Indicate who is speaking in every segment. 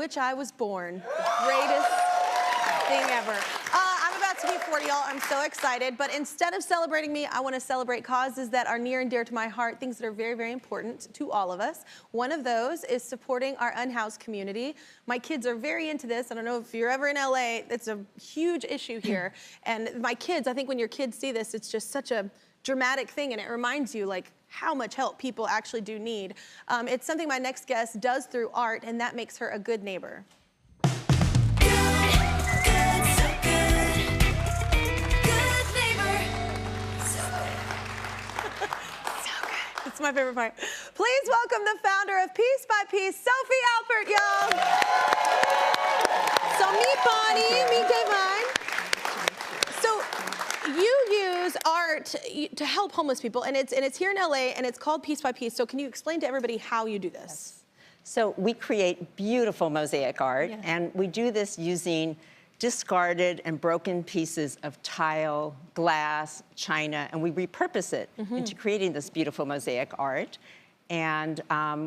Speaker 1: which I was born. The greatest thing ever. I'm about to be 40, y'all. I'm so excited. But instead of celebrating me, I want to celebrate causes that are near and dear to my heart, things that are very, very important to all of us. One of those is supporting our unhoused community. My kids are very into this. I don't know if you're ever in LA, it's a huge issue here. And my kids, I think when your kids see this, it's just such a dramatic thing, and it reminds you like how much help people actually do need. It's something my next guest does through art, and that makes her a good neighbor. It's my favorite part. Please welcome the founder of Piece by Piece, Sophie Alpert, y'all. So meet Bonnie, meet Devine. So you use art to help homeless people, and it's here in LA, and it's called Piece by Piece. So can you explain to everybody how you do this?
Speaker 2: Yes. So we create beautiful mosaic art, and we do this using discarded and broken pieces of tile, glass, china, and we repurpose it into creating this beautiful mosaic art. And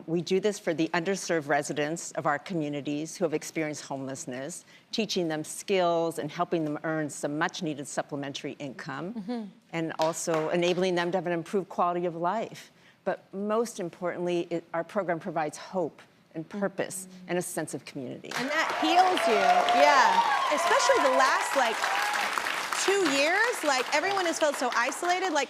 Speaker 2: we do this for the underserved residents of our communities who have experienced homelessness, teaching them skills and helping them earn some much-needed supplementary income, and also enabling them to have an improved quality of life. But most importantly, our program provides hope and purpose and a sense of community.
Speaker 1: And that heals you, yeah. Especially the last, like, 2 years, like, everyone has felt so isolated, like,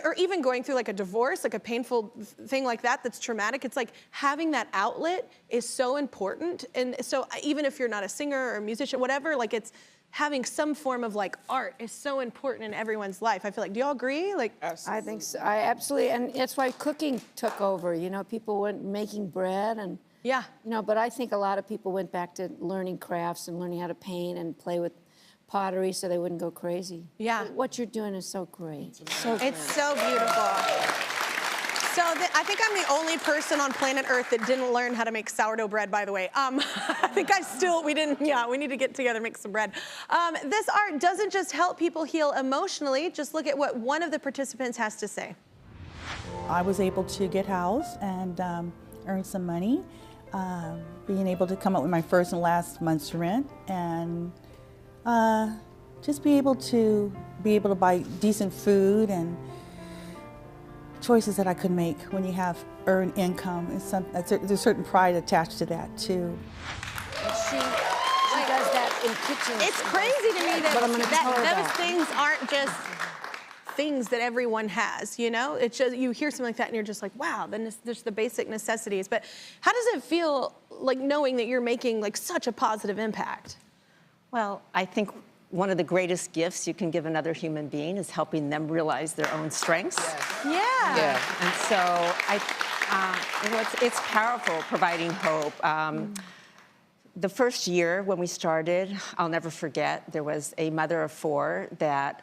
Speaker 1: or even going through, like, a divorce, like a painful thing like that that's traumatic. It's like having that outlet is so important. And so even if you're not a singer or a musician, whatever, like, it's having some form of, like, art is so important in everyone's life. I feel like, do y'all agree? Like,
Speaker 3: absolutely. I think so. I absolutely, and that's why cooking took over. You know, people went making bread and,
Speaker 1: yeah.
Speaker 3: You know, but I think a lot of people went back to learning crafts and learning how to paint and play with pottery so they wouldn't go crazy.
Speaker 1: Yeah.
Speaker 3: What you're doing is so great.
Speaker 1: It's so beautiful. So I think I'm the only person on planet Earth that didn't learn how to make sourdough bread, by the way. I think we need to get together and make some bread. This art doesn't just help people heal emotionally. Just look at what one of the participants has to say.
Speaker 4: I was able to get housed and earn some money, being able to come up with my first and last month's rent, and just be able to buy decent food and choices that I could make when you have earned income. There's a certain pride attached to that too.
Speaker 3: She does that in kitchens.
Speaker 1: It's crazy to me that those things aren't just things that everyone has, you know? It's just, you hear something like that and you're just like, wow, then there's the basic necessities. But how does it feel, like, knowing that you're making, like, such a positive impact?
Speaker 2: Well, I think one of the greatest gifts you can give another human being is helping them realize their own strengths.
Speaker 1: Yeah.
Speaker 2: And so it's powerful, providing hope. The first year when we started, I'll never forget, there was a mother of 4 that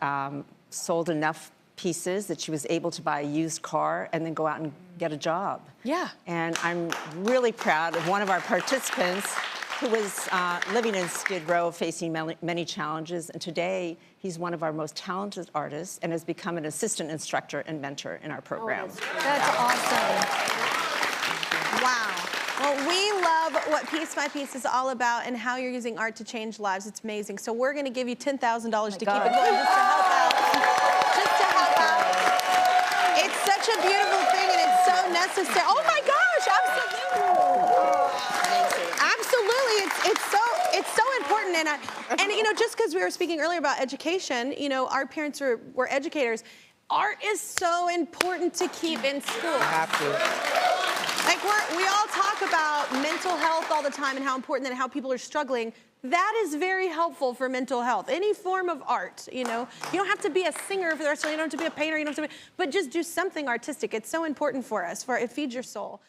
Speaker 2: sold enough pieces that she was able to buy a used car and then go out and get a job.
Speaker 1: Yeah.
Speaker 2: And I'm really proud of one of our participants who was living in Skid Row, facing many challenges, and today he's one of our most talented artists and has become an assistant instructor and mentor in our program.
Speaker 1: Oh, that's awesome. Wow. Well, we love what Piece by Piece is all about and how you're using art to change lives. It's amazing. So we're going to give you $10,000 to keep it going, just to help out. Just to help out. It's such a beautiful thing, and it's so necessary. Oh my gosh, absolutely. Absolutely, it's so important. And you know, just because we were speaking earlier about education, you know, our parents were educators. Art is so important to keep in school.
Speaker 5: Absolutely.
Speaker 1: Like, we all talk about mental health all the time and how important and how people are struggling. That is very helpful for mental health. Any form of art, you know. You don't have to be a singer for the rest of it. You don't have to be a painter. You don't have to be, but just do something artistic. It's so important for us. It feeds your soul.